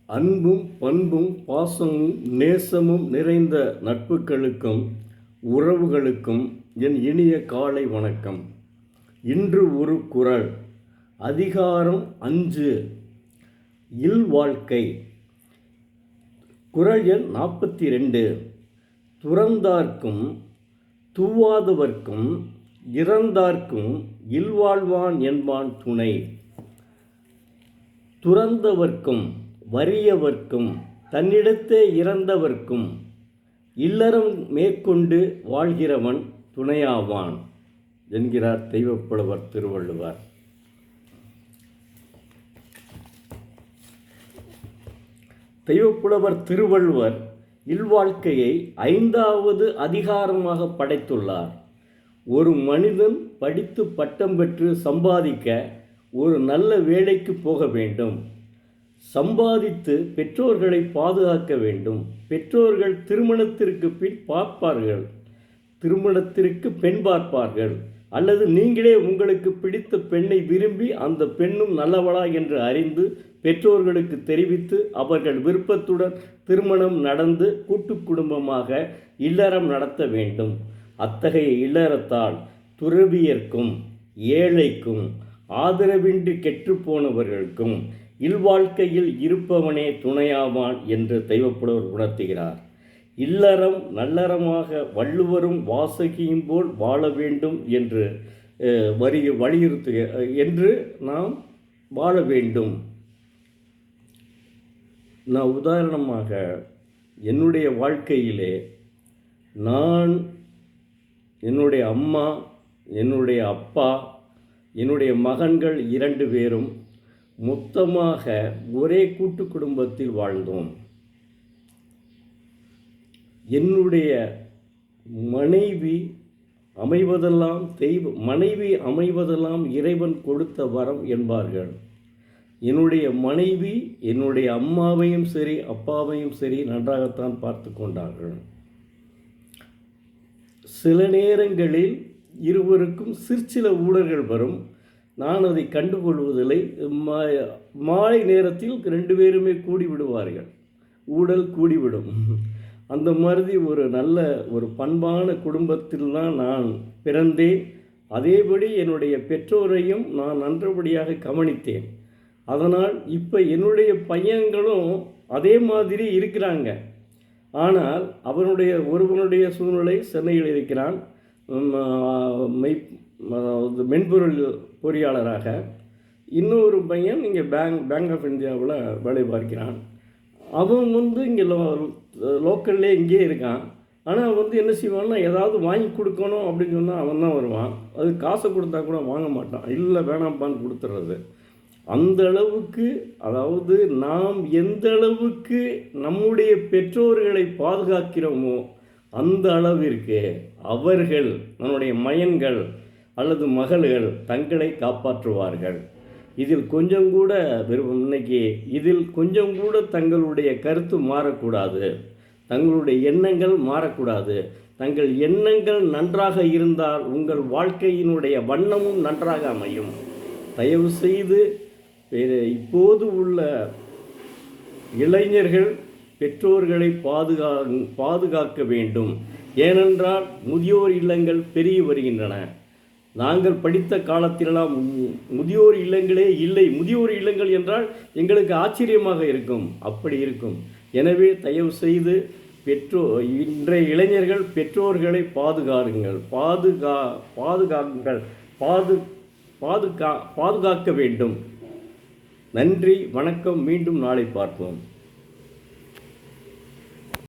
அன்பும் பண்பும் பாசமும் நேசமும் நிறைந்த நட்புகளுக்கும் உறவுகளுக்கும் என் இனிய காலை வணக்கம். இன்று ஒரு குறள். அதிகாரம் 5, இல்வாழ்க்கை. குறள் எண் 42. துறந்தார்க்கும் தூவாதவர்க்கும் இறந்தார்க்கும் இல்வாழ்வான் என்பான் துணை. துறந்தவர்க்கும் வறியவர்க்கும் தன்னிடத்தே இறந்தவர்க்கும் இல்லறம் மேற்கொண்டு வாழ்கிறவன் துணையாவான் என்கிறார் தெய்வப்புலவர் திருவள்ளுவர். தெய்வப்புலவர் திருவள்ளுவர் இல்வாழ்க்கையை 5வது அதிகாரமாக படைத்துள்ளார். ஒரு மனிதன் படித்து பட்டம் பெற்று சம்பாதிக்க ஒரு நல்ல வேலைக்கு போக வேண்டும். சம்பாதித்து பெற்றோர்களை பாதுகாக்க வேண்டும். பெற்றோர்கள் திருமணத்திற்கு பின் பார்ப்பார்கள், திருமணத்திற்கு பெண் பார்ப்பார்கள். அல்லது நீங்களே உங்களுக்கு பிடித்த பெண்ணை விரும்பி அந்த பெண்ணும் நல்லவளா என்று அறிந்து பெற்றோர்களுக்கு தெரிவித்து அவர்கள் விருப்பத்துடன் திருமணம் நடந்து கூட்டு குடும்பமாக இல்லறம் நடத்த வேண்டும். அத்தகைய இல்லறத்தால் துறவியர்க்கும் ஏழைக்கும் ஆதரவின்றி கெட்டுப்போனவர்களுக்கும் இல்வாழ்க்கையில் இருப்பவனே துணையாவான் என்று தெய்வப்புலவர் உணர்த்துகிறார். இல்லறம் நல்லறமாக வள்ளுவரும் வாசகியும் போல் வாழ வேண்டும் என்று வலியுறுத்து என்று நாம் வாழ வேண்டும். நான் உதாரணமாக என்னுடைய வாழ்க்கையிலே நான், என்னுடைய அம்மா, என்னுடைய அப்பா, என்னுடைய மகன்கள் 2 பேரும் மொத்தமாக ஒரே கூட்டு குடும்பத்தில் வாழ்ந்தோம். என்னுடைய மனைவி அமைவதெல்லாம் இறைவன் கொடுத்த வரம் என்பார்கள். என்னுடைய மனைவி என்னுடைய அம்மாவையும் சரி அப்பாவையும் சரி நன்றாகத்தான் பார்த்து கொண்டார்கள். சில நேரங்களில் இருவருக்கும் சிற்சில ஊழல்கள் வரும். நான் அதை கண்டுகொள்வதில்லை. மாலை நேரத்தில் 2 பேருமே கூடி விடுவார்கள், ஊழல் கூடிவிடும். அந்த மாதிரி ஒரு நல்ல ஒரு பண்பான குடும்பத்தில் தான் நான் பிறந்தேன். அதேபடி என்னுடைய பெற்றோரையும் நான் நன்றபடியாக கவனித்தேன். அதனால் இப்போ என்னுடைய பையன்களும் அதே மாதிரி இருக்கிறாங்க. ஆனால் ஒருவனுடைய சூழ்நிலை சென்னையில் இருக்கிறான், மென்பொருள் பொறியாளராக. இன்னொரு பையன் இங்கே பேங்க் ஆஃப் இந்தியாவில் வேலை பார்க்கிறான். அவன் இங்கே லோக்கல்லே இங்கே இருக்கான். ஆனால் என்ன செய்வான்னா, ஏதாவது வாங்கி கொடுக்கணும் அப்படின்னு சொன்னால் அவன் தான் வருவான். அது காசை கொடுத்தா கூட வாங்க மாட்டான், இல்லை வேணாம்ப்பான்னு கொடுத்துட்றது. அந்த அளவுக்கு, அதாவது நாம் எந்த அளவுக்கு நம்முடைய பெற்றோர்களை பாதுகாக்கிறோமோ அந்த அளவிற்கு அவர்கள், நம்முடைய மகன்கள் அல்லது மகள்கள் தங்களை காப்பாற்றுவார்கள். இதில் கொஞ்சம் கூட தங்களுடைய கருத்து மாறக்கூடாது, தங்களுடைய எண்ணங்கள் மாறக்கூடாது. தங்கள் எண்ணங்கள் நன்றாக இருந்தால் உங்கள் வாழ்க்கையினுடைய வண்ணமும் நன்றாக அமையும். தயவு செய்து இப்போது உள்ள இளைஞர்கள் பெற்றோர்களை பாதுகாக்க வேண்டும். ஏனென்றால் முதியோர் இல்லங்கள் பெருகி வருகின்றன. நாங்கள் படித்த காலத்திலெல்லாம் முதியோர் இல்லங்களே இல்லை. முதியோர் இல்லங்கள் என்றால் எங்களுக்கு ஆச்சரியமாக இருக்கும், அப்படி இருக்கும். எனவே தயவு செய்து இன்றைய இளைஞர்கள் பெற்றோர்களை பாதுகாக்க வேண்டும். நன்றி, வணக்கம். மீண்டும் நாளை பார்ப்போம்.